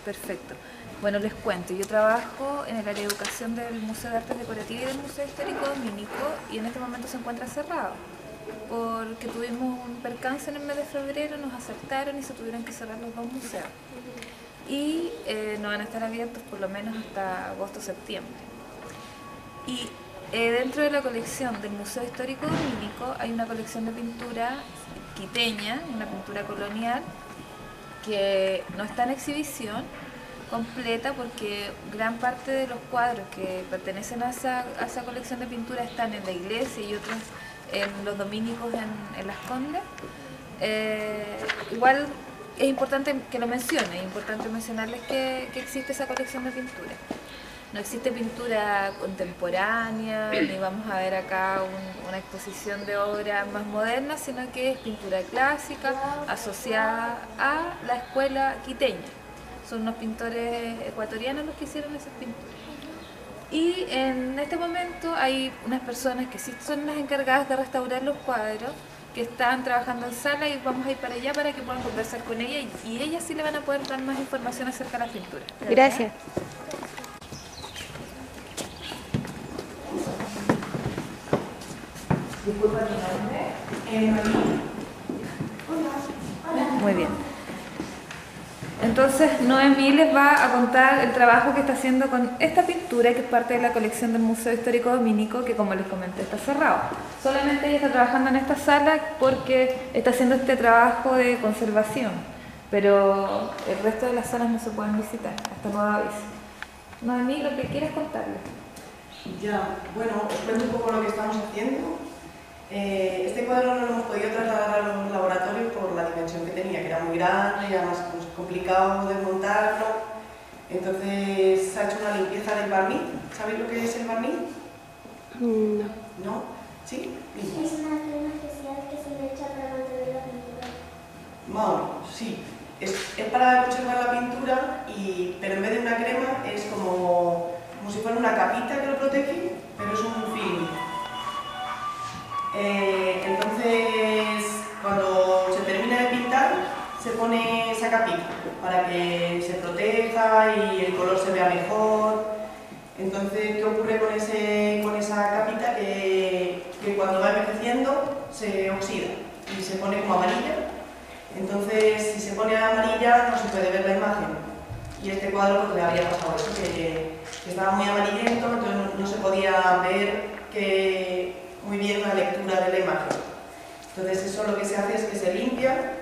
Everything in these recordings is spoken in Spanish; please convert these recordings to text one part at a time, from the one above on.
Perfecto. Bueno, les cuento, yo trabajo en el área de educación del Museo de Artes Decorativas y del Museo Histórico Dominico y en este momento se encuentra cerrado porque tuvimos un percance en el mes de febrero, nos asaltaron y se tuvieron que cerrar los dos museos. Y no van a estar abiertos por lo menos hasta agosto-septiembre. Y dentro de la colección del Museo Histórico Dominico hay una colección de pintura quiteña, una pintura colonial, que no está en exhibición completa porque gran parte de los cuadros que pertenecen a esa colección de pintura están en la iglesia y otros en los dominicos en Las Condes. Igual es importante que lo mencione, es importante mencionarles que existe esa colección de pintura. No existe pintura contemporánea, ni vamos a ver acá una exposición de obras más modernas, sino que es pintura clásica asociada a la escuela quiteña. Son unos pintores ecuatorianos los que hicieron esas pinturas. Y en este momento hay unas personas que sí son las encargadas de restaurar los cuadros, que están trabajando en sala y vamos a ir para allá para que puedan conversar con ella y ellas sí le van a poder dar más información acerca de la pintura. Gracias. Disculpa mi nombre. Hola. Muy bien. Entonces Noemí les va a contar el trabajo que está haciendo con esta pintura que es parte de la colección del Museo Histórico Dominico, que como les comenté está cerrado. Solamente ella está trabajando en esta sala porque está haciendo este trabajo de conservación, pero el resto de las salas no se pueden visitar hasta nuevo aviso. Noemí, lo que quieres contarles. Ya, bueno, os cuento un poco lo que estamos haciendo. Este cuadro no lo hemos podido trasladar a los laboratorios por la dimensión que tenía, que era muy grande y además pues, complicado desmontarlo. Entonces se ha hecho una limpieza del barniz. ¿Sabéis lo que es el barniz? No. ¿No? ¿Sí? Es una crema especial que se le echa para mantener la pintura. Bueno, sí. Es para conservar la pintura, pero en vez de una crema es como si fuera una capita que lo protege, pero es un film. Entonces, cuando se termina de pintar, se pone esa capita para que se proteja y el color se vea mejor. Entonces, ¿qué ocurre con esa capita? Que cuando va envejeciendo se oxida y se pone como amarilla. Entonces, si se pone amarilla, no se puede ver la imagen. Y este cuadro pues, le habría pasado eso, que estaba muy amarillento, entonces no se podía ver muy bien la lectura de la imagen. Entonces eso lo que se hace es que se limpia.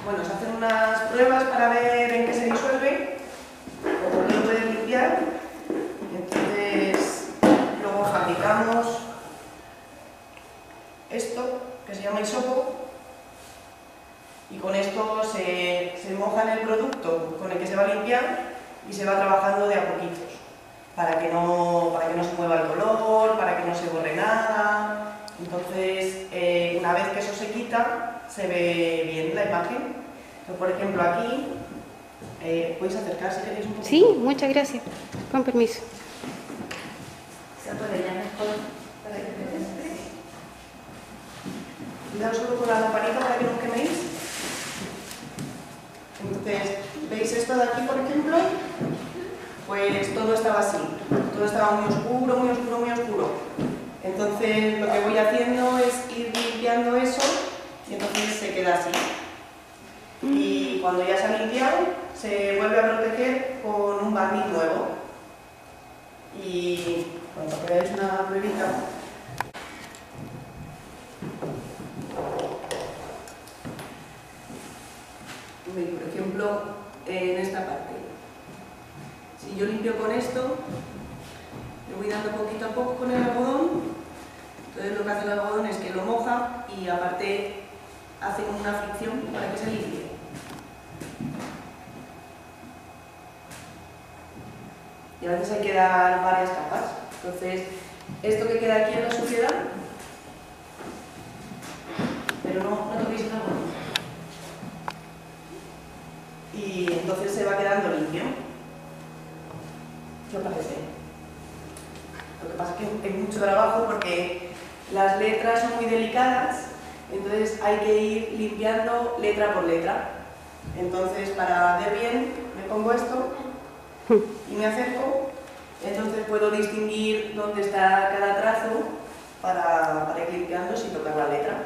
Bueno, se hacen unas pruebas para ver en qué se disuelve o por qué lo pueden limpiar. Entonces luego fabricamos esto que se llama hisopo y con esto se moja en el producto con el que se va a limpiar y se va trabajando de a poquitos. Para que no se mueva el color, para que no se borre nada. Entonces, una vez que eso se quita, se ve bien la imagen. Entonces, por ejemplo, aquí, ¿podéis acercar si queréis un poco? Sí, muchas gracias. Con permiso. Se puede ya mejor para que te entre. Cuidado solo con la lamparita para que no os queméis. Entonces, ¿veis esto de aquí, por ejemplo? Pues todo estaba así, todo estaba muy oscuro, muy oscuro, muy oscuro. Entonces lo que voy haciendo es ir limpiando eso y entonces se queda así. Y cuando ya se ha limpiado, se vuelve a proteger con un barniz nuevo. Y cuando queráis una pruebita. Por ejemplo, en esta parte. Si yo limpio con esto, le voy dando poquito a poco con el algodón, entonces lo que hace el algodón es que lo moja y aparte hace como una fricción para que se limpie. Y a veces hay que dar varias capas. Entonces, esto que queda aquí en la suciedad, pero no toquéis el algodón. Y entonces se va quedando limpio. ¿Qué os parece? Lo que pasa es que es mucho trabajo porque las letras son muy delicadas, entonces hay que ir limpiando letra por letra. Entonces, para ver bien, me pongo esto y me acerco. Entonces puedo distinguir dónde está cada trazo para ir limpiando sin tocar la letra.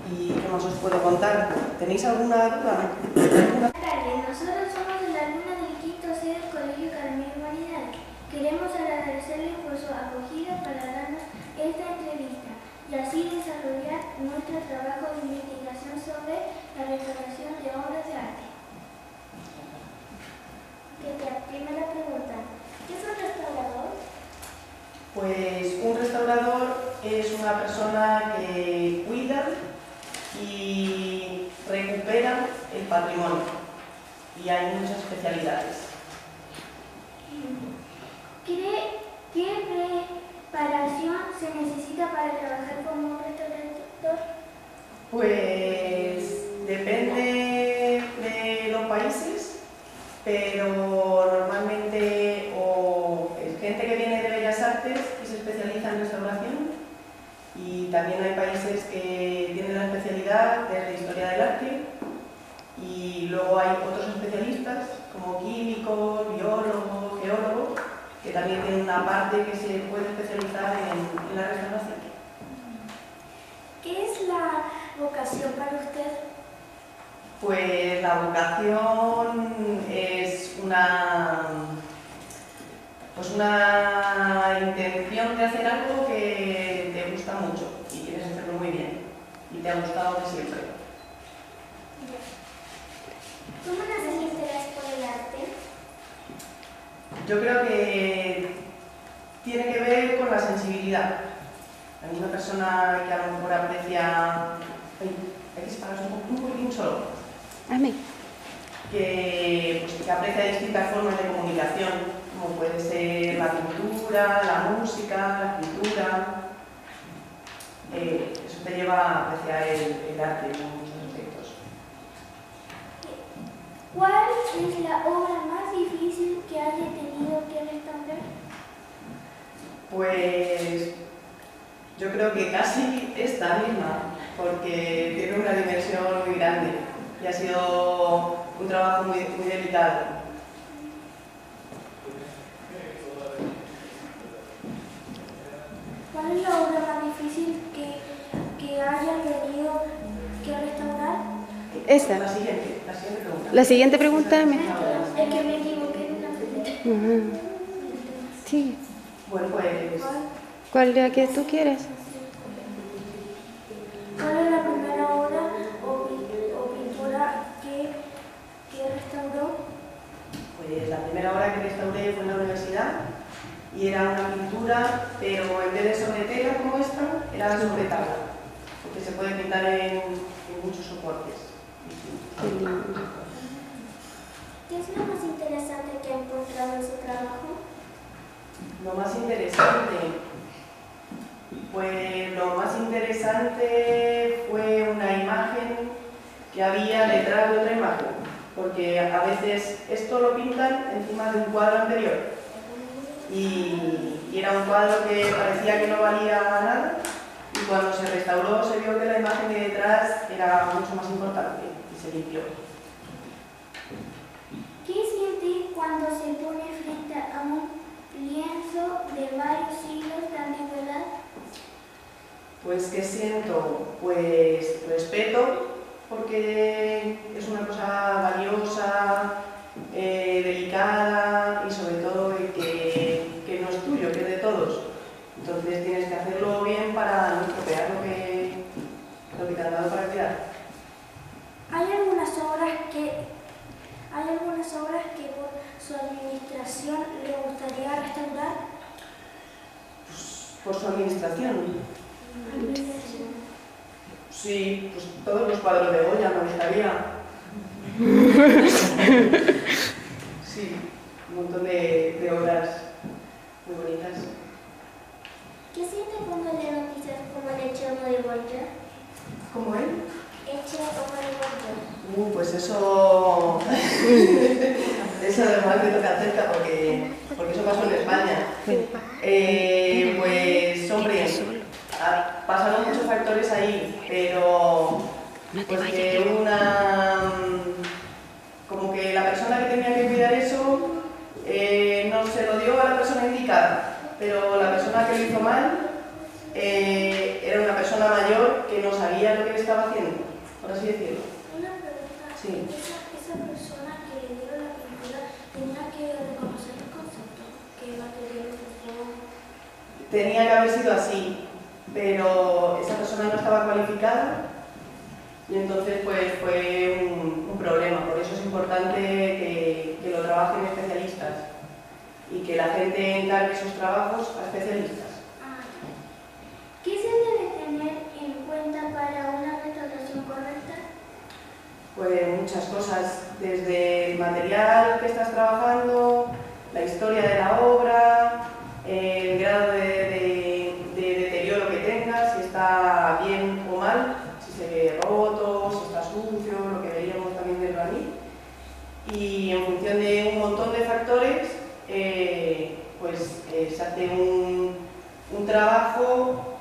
¿Y qué más os puedo contar? ¿Tenéis alguna duda? Buenas tardes, nosotros somos el alumno del quinto C del Colegio Academia de Humanidades. Queremos agradecerles por su acogida para darnos esta entrevista y así desarrollar nuestro trabajo de investigación sobre la restauración de obras de arte. Primera pregunta, ¿qué es un restaurador? Pues un restaurador es una persona que cuida y recupera el patrimonio. Y hay muchas especialidades. ¿Qué preparación se necesita para trabajar como un restaurador? Pues depende de los países, pero normalmente o es gente que viene de Bellas Artes y se especializa en restauración, y también hay países que tienen la especialidad de historia del arte, y luego hay otros especialistas como químicos, biólogos, geólogos, que también tienen una parte que se puede especializar en la restauración. ¿Qué es la vocación para usted? Pues la vocación es una intención de hacer algo que te gusta mucho y quieres hacerlo muy bien y te ha gustado de siempre. ¿Cómo nace el interés por el arte? Yo creo que tiene que ver con la sensibilidad. Hay una persona que a lo mejor aprecia... Hay que separarse un poquitín solo. Amén. Que aprecia distintas formas de comunicación, como puede ser la pintura, la música, la escritura. Eso te lleva a apreciar el arte en muchos aspectos. ¿Cuál es la obra más difícil que haya tenido que restaurar? Pues yo creo que casi esta misma, porque tiene una dimensión muy grande y ha sido un trabajo muy delicado. ¿Cuál es la obra más difícil que haya tenido que restaurar? Esta. La siguiente pregunta. La siguiente pregunta, Amén. Es que me equivoqué en una pregunta. Sí. Bueno, pues ¿Cuál de la que tú quieras? ¿Cuál es la primera obra o pintura que restauró? Pues la primera obra que restauré fue en la universidad y era una pintura, pero en vez de sobre tela como esta, era sobre tabla, porque se puede pintar en muchos soportes. Qué lindo. ¿Qué es lo más interesante que ha encontrado en su trabajo? Lo más interesante, pues lo más interesante fue una imagen que había detrás de otra imagen, porque a veces esto lo pintan encima de un cuadro anterior y era un cuadro que parecía que no valía nada, y cuando se restauró se vio que la imagen de detrás era mucho más importante y se limpió. ¿Qué siente cuando se pone frente a un lienzo de varios siglos de antigüedad? Pues, ¿qué siento? Pues respeto, porque es una cosa valiosa, delicada y sobre todo que no es tuyo, que es de todos. Entonces tienes que hacerlo bien para no estropear lo que te han dado para crear. ¿Hay algunas obras que por su administración le gustaría restaurar? Por su administración. Sí, pues todos los cuadros de Goya me gustaría. Sí, un montón de obras muy bonitas. ¿Qué siente cuando le noticias como el hecho no de Goya? ¿Cómo él? Hecho como de Goya. Pues eso... eso además me toca cerca porque eso pasó en España. Pues hombre, pasaron muchos factores ahí, pero pues que como que la persona que tenía que cuidar eso no se lo dio a la persona indicada, pero la persona que lo hizo mal era una persona mayor que no sabía lo que le estaba haciendo, por así decirlo. Una pregunta. Sí. Esa persona que le dieron la pintura tenía que reconocer el concepto, que material usó. Tenía que haber sido así, pero esa persona no estaba cualificada y entonces pues fue un problema. Por eso es importante que lo trabajen especialistas y que la gente encargue esos trabajos a especialistas. ¿Qué se debe tener en cuenta para una restauración correcta? Pues muchas cosas, desde el material que estás trabajando, la historia de la obra, el grado de deterioro que tengas, si está bien o mal, si se ve roto, si está sucio, lo que veíamos también del granito. Y en función de un montón de factores, se hace un trabajo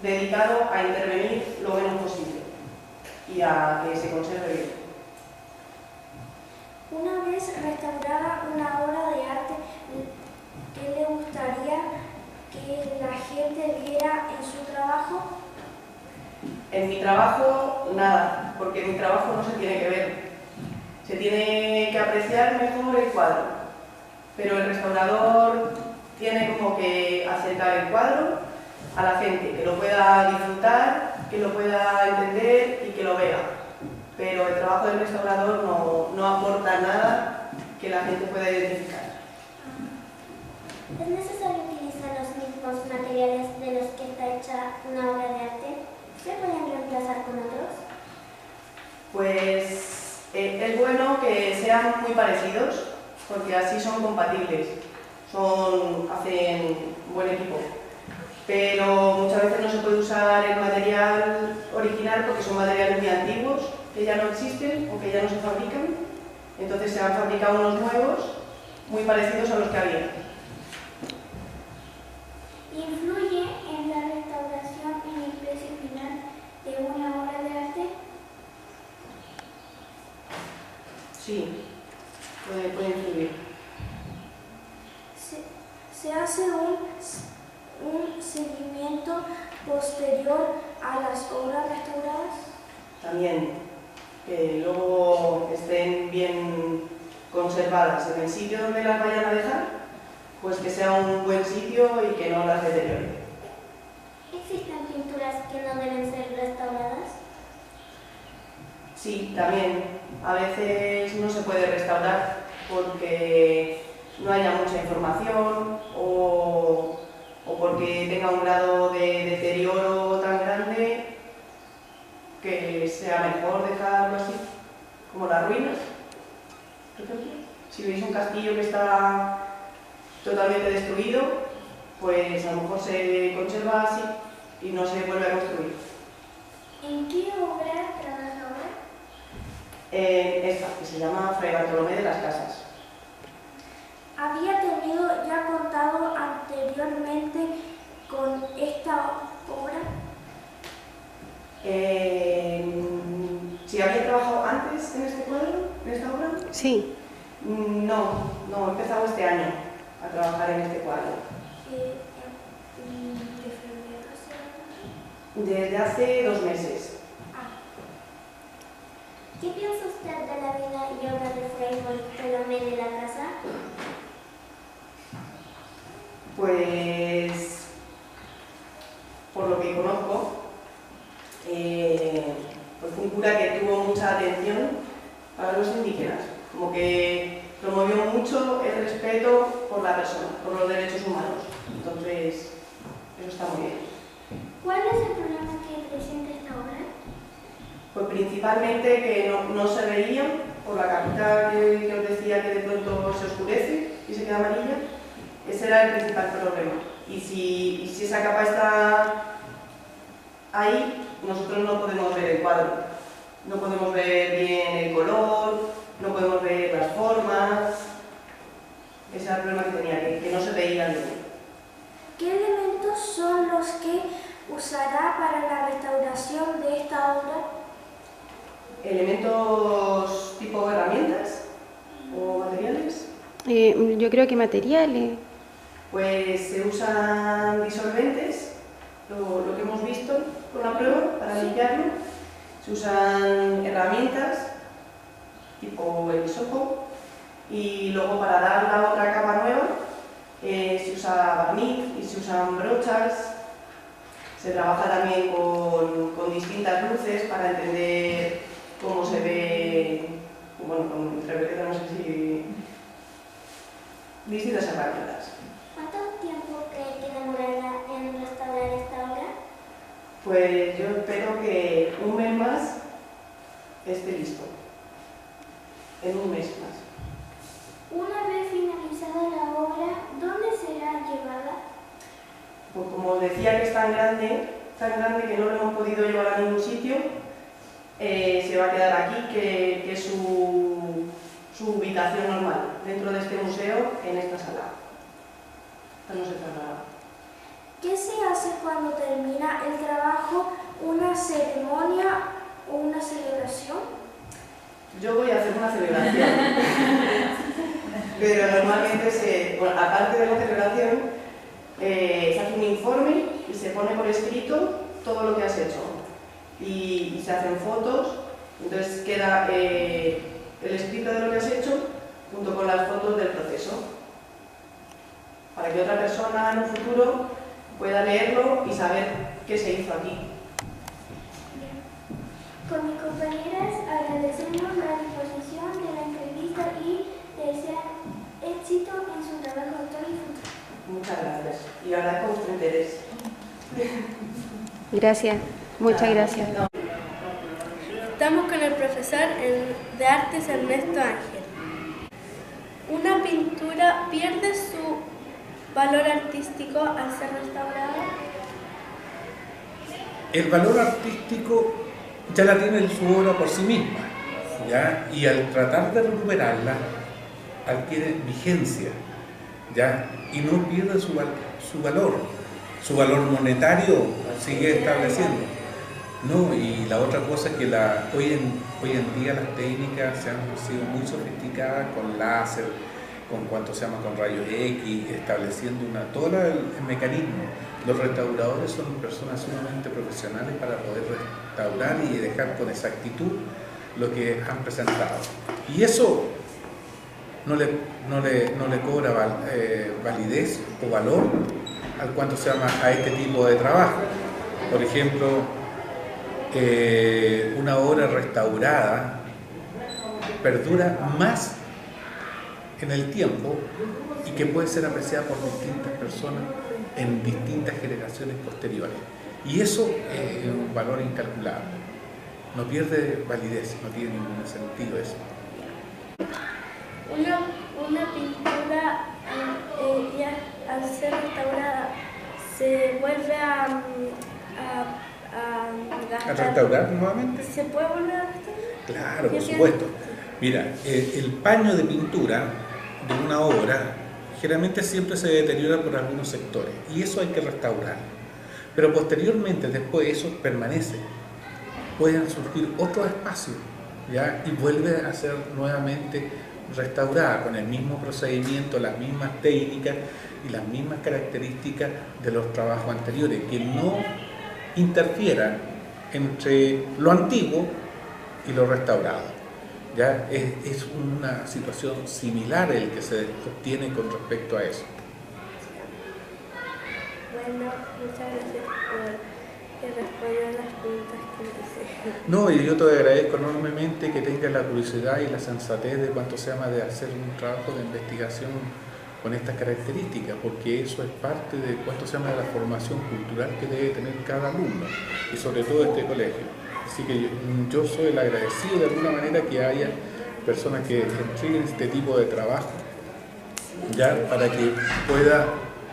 dedicado a intervenir lo menos posible y a que se conserve bien. Una vez restaurada una obra de arte, ¿qué le gustaría que la gente viera en su trabajo? En mi trabajo, nada, porque mi trabajo no se tiene que ver. Se tiene que apreciar mejor el cuadro, pero el restaurador tiene como que acercar el cuadro a la gente, que lo pueda disfrutar, que lo pueda entender y que lo vea. Pero el trabajo del restaurador no aporta nada que la gente pueda identificar. ¿Es necesario utilizar los mismos materiales de los que está hecha una obra de arte? ¿Se pueden reemplazar con otros? Pues es bueno que sean muy parecidos, porque así son compatibles, hacen buen equipo. Pero muchas veces no se puede usar el material original porque son materiales muy antiguos, que ya no existen o que ya no se fabrican. Entonces se han fabricado unos nuevos muy parecidos a los que había. ¿Influye en la restauración en el precio final de una obra de arte? Sí, puede influir. ¿Se hace un seguimiento posterior a las obras restauradas? También, que luego estén bien conservadas en el sitio donde las vayan a dejar, pues que sea un buen sitio y que no las deteriore. ¿Existen pinturas que no deben ser restauradas? Sí, también. A veces no se puede restaurar porque no haya mucha información o porque tenga un grado de deterioro tan grande que sea mejor dejarlo así, como las ruinas, por ejemplo. Si veis un castillo que está totalmente destruido, pues a lo mejor se conserva así y no se vuelve a construir. ¿En qué obra trabaja ahora? Esta, que se llama Fray Bartolomé de las Casas. ¿Había tenido ya contado anteriormente con esta obra? ¿Si había trabajado antes en este cuadro, en esta obra? Sí. No, he empezado este año a trabajar en este cuadro. ¿De febrero hace? Desde hace 2 meses. ¿Qué piensa usted de la vida y obra de Fray Bartolomé de la Casa? Pues, por lo que conozco, pues fue un cura que tuvo mucha atención para los indígenas, como que promovió mucho el respeto por la persona, por los derechos humanos. Entonces, eso está muy bien. ¿Cuál es el problema que presenta esta obra? Pues principalmente que no se veía por la capita que os decía que de pronto se oscurece y se queda amarilla. Ese era el principal problema. Y si esa capa está ahí, nosotros no podemos ver el cuadro. No podemos ver bien el color, no podemos ver las formas. Ese era el problema que tenía, que no se veía bien. ¿Qué elementos son los que usará para la restauración de esta obra? elementos tipo herramientas o materiales. Yo creo que materiales. Pues se usan disolventes, lo que hemos visto con la prueba para limpiarlo. Se usan herramientas tipo el hisopo y luego para dar la otra capa nueva se usa barniz y se usan brochas. Se trabaja también con distintas luces para entender cómo se ve, bueno, con Rebeca no sé si distintas herramientas. ¿Cuánto tiempo cree que demorará en restaurar esta obra? Pues yo espero que un mes más esté listo. En un mes más. Una vez finalizada la obra, ¿dónde será llevada? Pues como os decía que es tan grande que no lo hemos podido llevar a ningún sitio, se va a quedar aquí, que es su ubicación normal, dentro de este museo, en esta sala. Esta no se traslada. ¿Qué se hace cuando termina el trabajo? ¿Una ceremonia o una celebración? Yo voy a hacer una celebración, pero normalmente, aparte de la celebración, se hace un informe y se pone por escrito todo lo que has hecho y se hacen fotos, entonces queda el escrito de lo que has hecho junto con las fotos del proceso para que otra persona en un futuro pueda leerlo y saber qué se hizo aquí. Con mis compañeras agradecemos la disposición de la entrevista y desean éxito en su trabajo actual y futuro. Muchas gracias y agradezco vuestro interés. Gracias, muchas gracias. Estamos con el profesor de artes Ernesto Ángel. ¿Una pintura pierde su valor artístico al ser restaurada? El valor artístico ya la tiene en su obra por sí misma, ¿ya? Y al tratar de recuperarla adquiere vigencia, ¿ya? Y no pierde su valor monetario sigue estableciendo. No, y la otra cosa es que hoy en día las técnicas se han sido muy sofisticadas con láser, con rayos X, estableciendo todo el mecanismo. Los restauradores son personas sumamente profesionales para poder restaurar y dejar con exactitud lo que han presentado. Y eso no le cobra validez o valor a este tipo de trabajo. Por ejemplo, una obra restaurada perdura más en el tiempo y que puede ser apreciada por distintas personas en distintas generaciones posteriores. Y eso es un valor incalculable. No pierde validez, no tiene ningún sentido eso. Una pintura ya al ser restaurada se vuelve a gastar. ¿A restaurar nuevamente? ¿Se puede volver a restaurar? Claro, por supuesto. Mira, el paño de pintura de una obra generalmente siempre se deteriora por algunos sectores y eso hay que restaurarlo. Pero posteriormente, después eso permanece. Pueden surgir otros espacios, ¿ya? Y vuelve a ser nuevamente restaurada con el mismo procedimiento, las mismas técnicas y las mismas características de los trabajos anteriores, que no interfieran entre lo antiguo y lo restaurado. ¿Ya? Es una situación similar el que se obtiene con respecto a eso. Bueno, muchas gracias por responder las preguntas que hice. No, y yo te agradezco enormemente que tengas la curiosidad y la sensatez de de hacer un trabajo de investigación con estas características, porque eso es parte de de la formación cultural que debe tener cada alumno, y sobre todo este colegio. Así que yo soy el agradecido de alguna manera que haya personas que entreguen este tipo de trabajo, ya para que pueda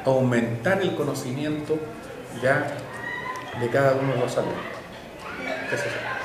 aumentar el conocimiento ya de cada uno de los alumnos. Eso es.